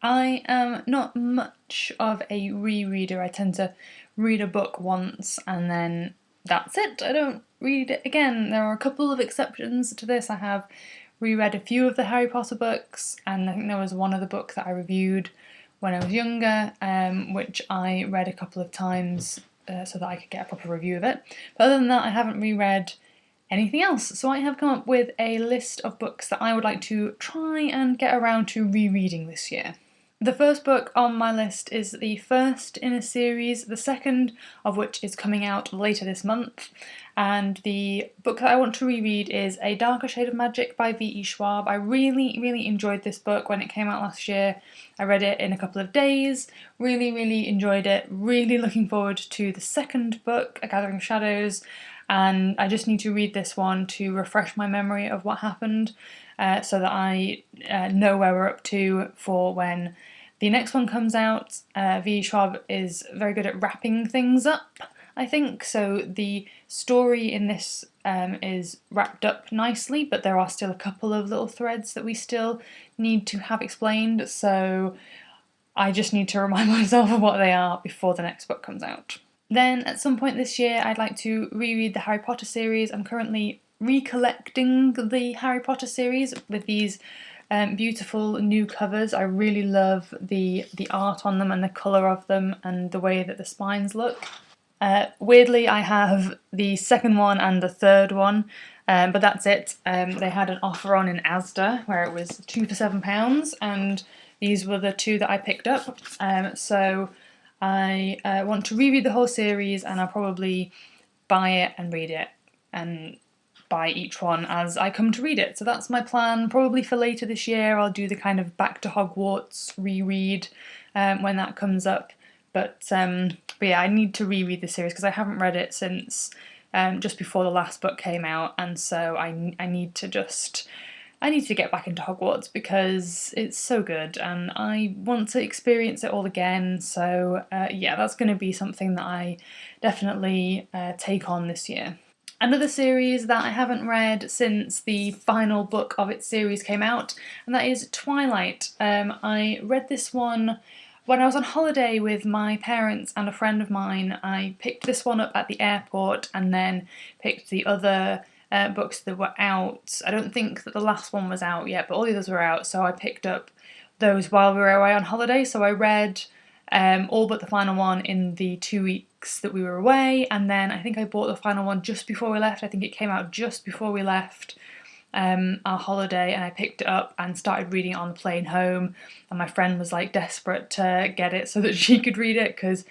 I am not much of a rereader. I tend to read a book once and then that's it. I don't read it again. There are a couple of exceptions to this. I have reread a few of the Harry Potter books, and I think there was one other book that I reviewed when I was younger, which I read a couple of times so that I could get a proper review of it. But other than that, I haven't reread anything else. So I have come up with a list of books that I would like to try and get around to rereading this year. The first book on my list is the first in a series, the second of which is coming out later this month. And the book that I want to reread is A Darker Shade of Magic by V.E. Schwab. I really enjoyed this book when it came out last year. I read it in a couple of days, really enjoyed it, really looking forward to the second book, A Gathering of Shadows, and I just need to read this one to refresh my memory of what happened so that I know where we're up to for when the next one comes out. V. Schwab is very good at wrapping things up, I think, so the story in this is wrapped up nicely, but there are still a couple of little threads that we still need to have explained, so I just need to remind myself of what they are before the next book comes out. Then at some point this year I'd like to reread the Harry Potter series. I'm currently recollecting the Harry Potter series with these beautiful new covers. I really love the art on them and the colour of them and the way that the spines look. Weirdly, I have the second one and the third one, but that's it. They had an offer on in Asda where it was 2 for £7, and these were the two that I picked up. So I want to reread the whole series, and I'll probably buy it and read it and buy each one as I come to read it. So that's my plan. Probably for later this year I'll do the kind of Back to Hogwarts reread when that comes up. But yeah, I need to reread the series because I haven't read it since just before the last book came out, and so I need to get back into Hogwarts because it's so good and I want to experience it all again. So yeah, that's going to be something that I definitely take on this year. Another series that I haven't read since the final book of its series came out, and that is Twilight. I read this one when I was on holiday with my parents and a friend of mine. I picked this one up at the airport and then picked the other books that were out. I don't think that the last one was out yet, but all the others were out, so I picked up those while we were away on holiday. So I read all but the final one in the 2 weeks that we were away, and then I think I bought the final one just before we left. I think it came out just before we left our holiday, and I picked it up and started reading it on the plane home, and my friend was like desperate to get it so that she could read it because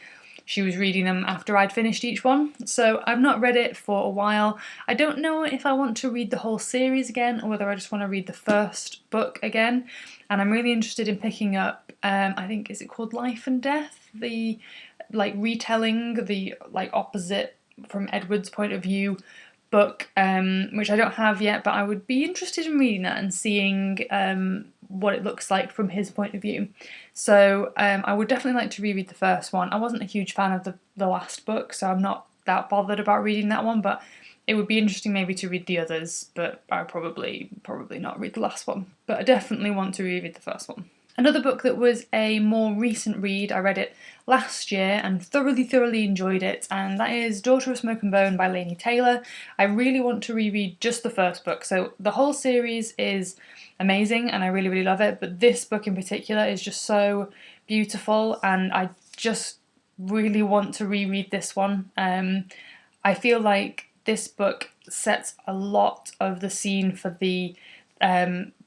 she was reading them after I'd finished each one. So I've not read it for a while. I don't know if I want to read the whole series again or whether I just want to read the first book again, and I'm really interested in picking up I think, is it called Life and Death? The like retelling, the like opposite from Edward's point of view book, which I don't have yet, but I would be interested in reading that and seeing what it looks like from his point of view. So I would definitely like to reread the first one. I wasn't a huge fan of the last book, so I'm not that bothered about reading that one, but it would be interesting maybe to read the others, but I'll probably not read the last one. But I definitely want to reread the first one. Another book that was a more recent read, I read it last year and thoroughly enjoyed it, and that is Daughter of Smoke and Bone by Laini Taylor. I really want to reread just the first book. So the whole series is amazing and I really love it, but this book in particular is just so beautiful and I just really want to reread this one. I feel like this book sets a lot of the scene for the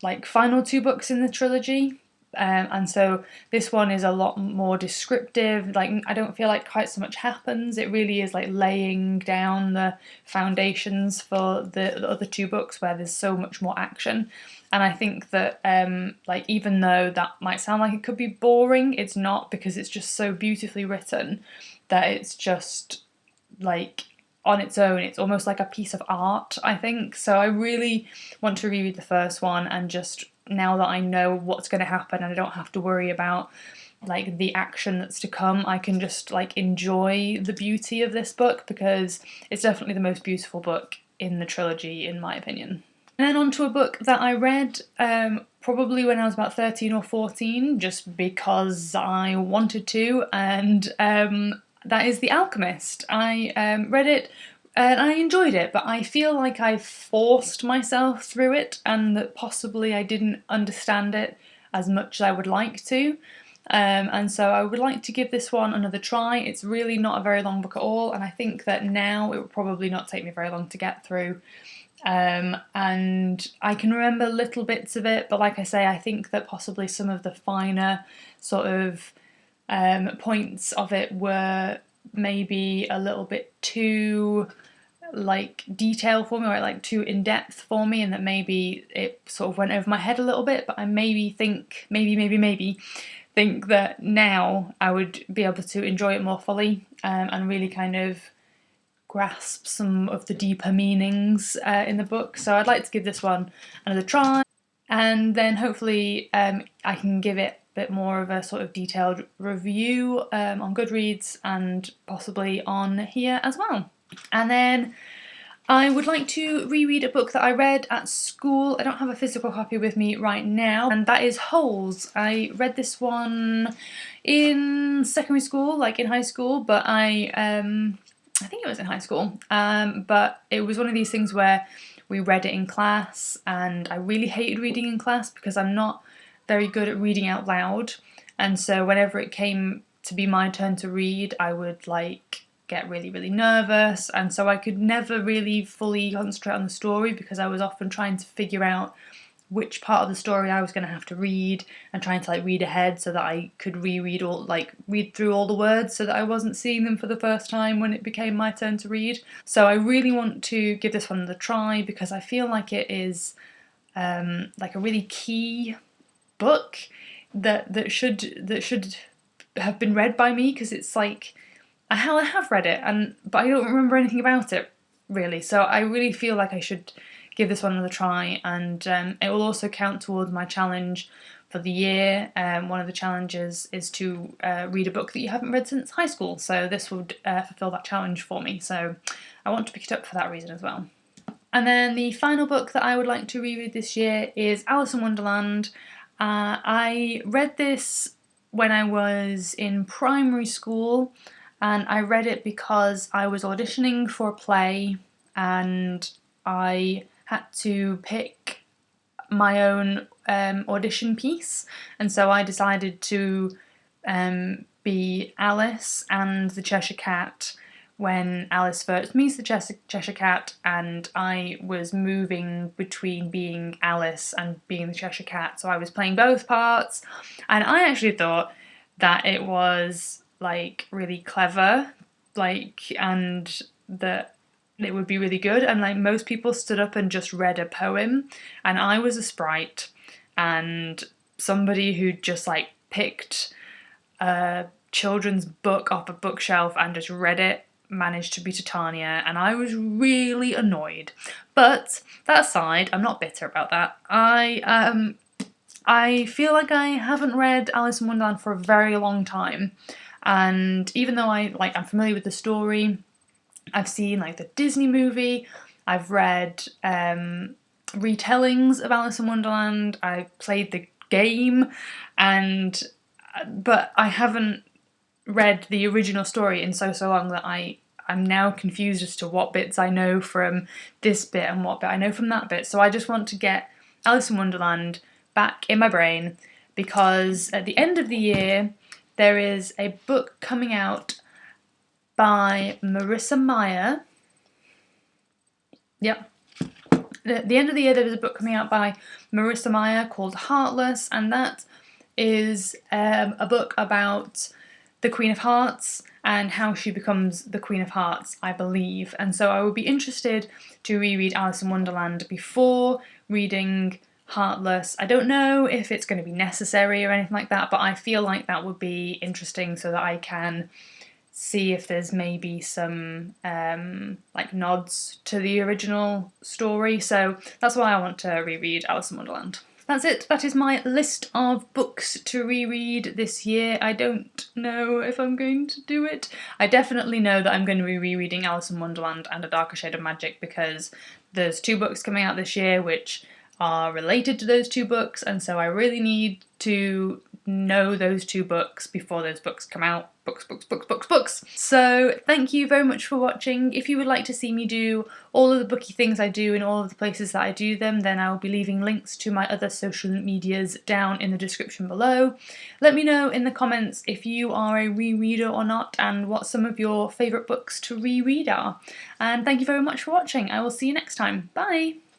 like final 2 books in the trilogy. And so this one is a lot more descriptive. Like, I don't feel like quite so much happens. It really is like laying down the foundations for the other 2 books where there's so much more action. And I think that like, even though that might sound like it could be boring, it's not, because it's just so beautifully written that it's just like on its own, it's almost like a piece of art, I think. So I really want to reread the first one, and just now that I know what's going to happen and I don't have to worry about like the action that's to come, I can just like enjoy the beauty of this book, because it's definitely the most beautiful book in the trilogy in my opinion. And then on to a book that I read probably when I was about 13 or 14, just because I wanted to, and that is The Alchemist. I read it and I enjoyed it, but I feel like I forced myself through it and that possibly I didn't understand it as much as I would like to. And so I would like to give this one another try. It's really not a very long book at all, and I think that now it would probably not take me very long to get through. And I can remember little bits of it, but like I say, I think that possibly some of the finer sort of points of it were maybe a little bit too like detailed for me, or like too in depth for me, and that maybe it sort of went over my head a little bit. But I maybe think think that now I would be able to enjoy it more fully and really kind of grasp some of the deeper meanings in the book. So I'd like to give this one another try, and then hopefully I can give it a bit more of a sort of detailed review on Goodreads and possibly on here as well. And then I would like to reread a book that I read at school. I don't have a physical copy with me right now, and that is Holes. I read this one in secondary school, like in high school, but I think it was in high school, but it was one of these things where we read it in class, and I really hated reading in class because I'm not very good at reading out loud, and so whenever it came to be my turn to read, I would like get really nervous, and so I could never really fully concentrate on the story because I was often trying to figure out which part of the story I was going to have to read and trying to like read ahead so that I could reread all, like read through all the words so that I wasn't seeing them for the first time when it became my turn to read. So I really want to give this one the try because I feel like it is like a really key book that should have been read by me, because it's like I have read it but I don't remember anything about it really. So I really feel like I should give this one another try, and it will also count towards my challenge for the year. One of the challenges is to read a book that you haven't read since high school, so this would fulfil that challenge for me, so I want to pick it up for that reason as well. And then the final book that I would like to reread this year is Alice in Wonderland. I read this when I was in primary school, and I read it because I was auditioning for a play and I had to pick my own audition piece, and so I decided to be Alice and the Cheshire Cat when Alice first meets the Cheshire Cat, and I was moving between being Alice and being the Cheshire Cat, so I was playing both parts, and I actually thought that it was like really clever, like, and that it would be really good, and like most people stood up and just read a poem, and I was a sprite and somebody who just like picked a children's book off a bookshelf and just read it managed to be Titania, and I was really annoyed. But that aside, I'm not bitter about that. I feel like I haven't read Alice in Wonderland for a very long time, and even though I'm familiar with the story, I've seen like the Disney movie, I've read retellings of Alice in Wonderland, I've played the game, but I haven't read the original story in so long that I'm now confused as to what bits I know from this bit and what bit I know from that bit. So I just want to get Alice in Wonderland back in my brain, because at the end of the year there is a book coming out by Marissa Meyer. Yep. At the end of the year there is a book coming out by Marissa Meyer called Heartless, and that is a book about the Queen of Hearts and how she becomes the Queen of Hearts, I believe. And so I would be interested to reread Alice in Wonderland before reading Heartless. I don't know if it's going to be necessary or anything like that, but I feel like that would be interesting so that I can see if there's maybe some like nods to the original story. So that's why I want to reread Alice in Wonderland. That's it. That is my list of books to reread this year. I don't know if I'm going to do it. I definitely know that I'm going to be rereading Alice in Wonderland and A Darker Shade of Magic, because there's 2 books coming out this year which are related to those 2 books, and so I really need to know those 2 books before those books come out. Books. So thank you very much for watching. If you would like to see me do all of the booky things I do in all of the places that I do them, then I will be leaving links to my other social medias down in the description below. Let me know in the comments if you are a rereader or not, and what some of your favourite books to reread are. And thank you very much for watching. I will see you next time. Bye!